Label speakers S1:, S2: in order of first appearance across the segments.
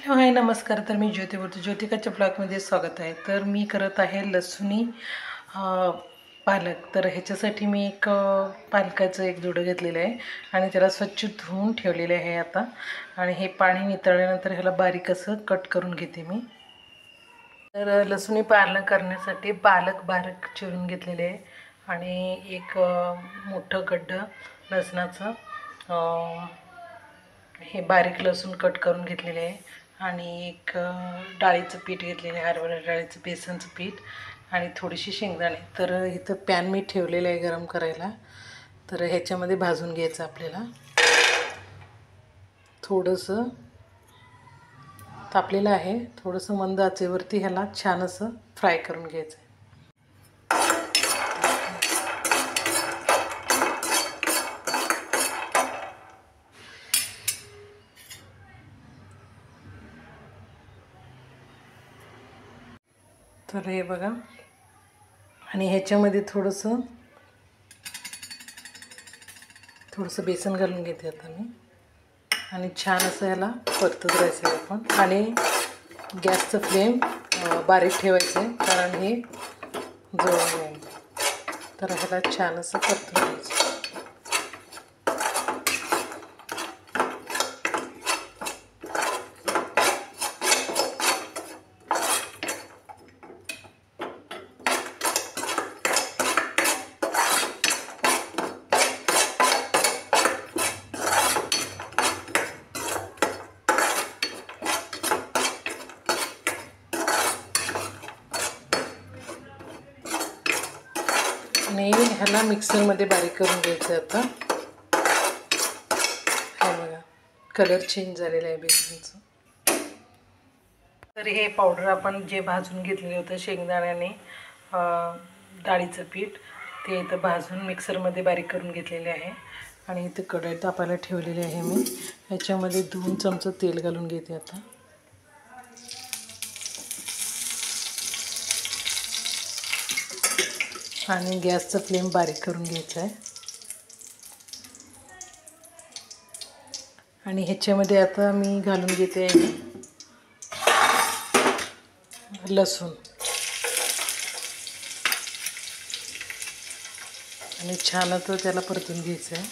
S1: Hello hi नमस्कार. तर मी ज्योती बोलतो. ज्योतिकाच्या ब्लॉगमध्ये स्वागत आहे. तर मी करत आहे लसुणी पालक. तर ह्याच्यासाठी मी पालकाचं एक जुडं घेतलेलं आहे आणि त्याला स्वच्छ धुवून ठेवलेले आहे आता. आणि हे पाणी नितळल्यानंतर ह्याला बारीक असं कट करून घेते मी. तर लसुणी पालक करण्यासाठी पालक बारीक चिरून घेतलेले आहे आणि एक मोठं गड्डं लसणाचं हे बारीक लसूण कट करून घेतलेले आहे आणि एक डाळीचं पीठ घेतलेलं आहे, हरभरा डाळीचं, बेसनचं पीठ आणि थोडीशी शेंगदाणे. तर इथं पॅन मी ठेवलेलं आहे गरम करायला. तर ह्याच्यामध्ये भाजून घ्यायचं आपल्याला. थोडंसं तापलेलं आहे, थोडंसं मंद आचेवरती ह्याला छान असं फ्राय करून घ्यायचं. तर हे बघा, आणि ह्याच्यामध्ये थोडंसं बेसन घालून घेते आता मी आणि छान असं ह्याला परतत राहायचं आहे आपण. आणि गॅसचं फ्लेम बारीक ठेवायचं आहे कारण हे जळून नये. तर ह्याला छान असं परतून घ्यायचं. आणि ह्याला मिक्सरमध्ये बारीक करून घ्यायचं आता. हे बघा, कलर चेंज झालेला आहे बेसनचं. तर हे पावडर आपण जे भाजून घेतलेलं होतं शेंगदाण्याने डाळीचं पीठ, ते इथं भाजून मिक्सरमध्ये बारीक करून घेतलेले आहे. आणि इथं कढई तापायला ठेवलेली आहे मी. ह्याच्यामध्ये 2 चमचे तेल घालून घेते आता. आणि गॅसचा फ्लेम बारीक करून घ्यायचा आहे. आणि ह्याच्यामध्ये आता मी घालून घेते आहे लसूण आणि छान आता त्याला परतून घ्यायचं आहे.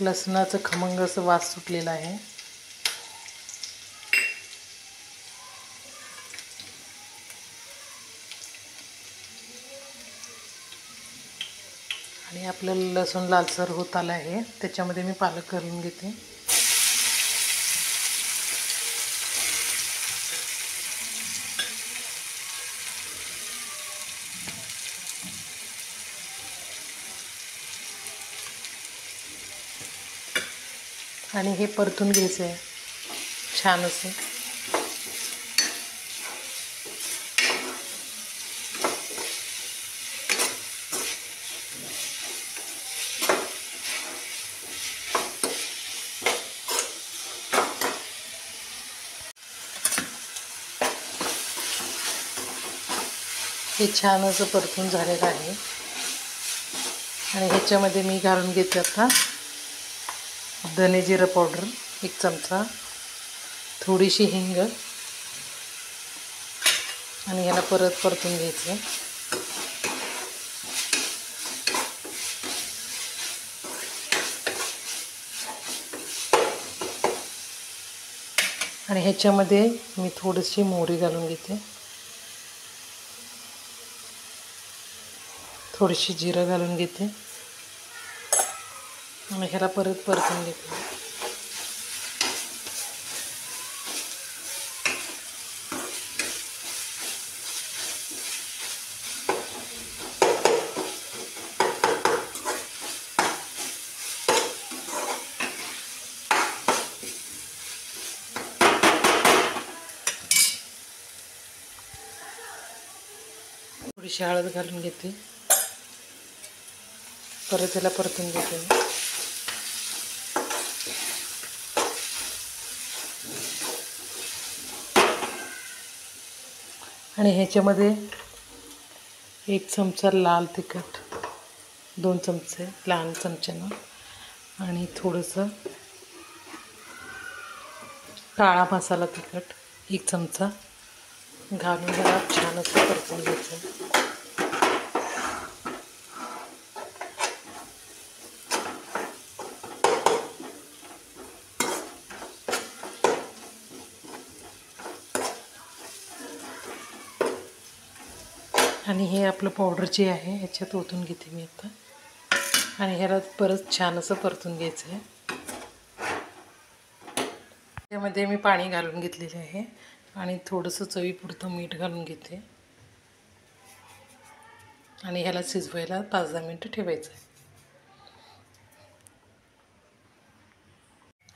S1: लसणाचं खमंग असं वास सुटलेला आहे. आणि आपलं लसूण लालसर होत आलं आहे. त्याच्यामध्ये मी पालक घालून घेते. आणि हे परतून घ्यायचं आहे छान असं. हे छान असं परतून झालेलं आहे. आणि ह्याच्यामध्ये मी घालून घेते आता धने जिरं पावडर 1 चमचा, थोडीशी हिंग आणि ह्याला परत परतून घ्यायचं. आणि ह्याच्यामध्ये मी थोडीशी मोहरी घालून घेते, थोडीशी जिरं घालून घेते आणि ह्याला परत परतून घेते. थोडीशी हळद घालून घेते, परत त्याला परतून घेते. आणि ह्याच्यामध्ये 1 चमचा लाल तिखट 2 चमचे लहान चमच्यानं आणि थोडंसं काळा मसाला तिखट 1 चमचा घालून जरा छान असं परतून घ्यायचं. आणि हे आपलं पावडर जे आहे ह्याच्यात ओतून घेते मी आता आणि ह्याला परत छान असं परतून घ्यायचं आहे. त्यामध्ये मी पाणी घालून घेतलेले आहे आणि थोडंसं चवीपुरतं मीठ घालून घेते आणि ह्याला शिजवायला 5-10 मिनटं ठेवायचं आहे.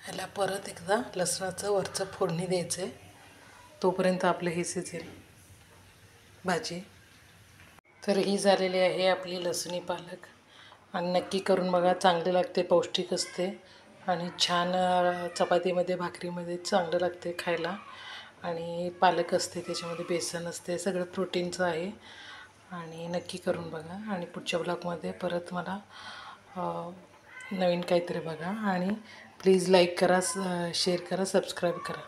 S1: ह्याला परत एकदा लसणाचं वरचं फोडणी द्यायचं आहे. तोपर्यंत आपलं हे शिजेल भाजी. तर ही झालेली आहे आपली लसणी पालक आणि नक्की करून बघा. चांगले लागते, पौष्टिक असते आणि छान चपातीमध्ये भाकरीमध्ये चांगलं लागते खायला. आणि पालक असते, त्याच्यामध्ये बेसन असते, सगळं प्रोटीनचं आहे आणि नक्की करून बघा. आणि पुढच्या ब्लॉगमध्ये परत मला नवीन काहीतरी बघा आणि प्लीज लाईक करा, शेअर करा, सबस्क्राईब करा.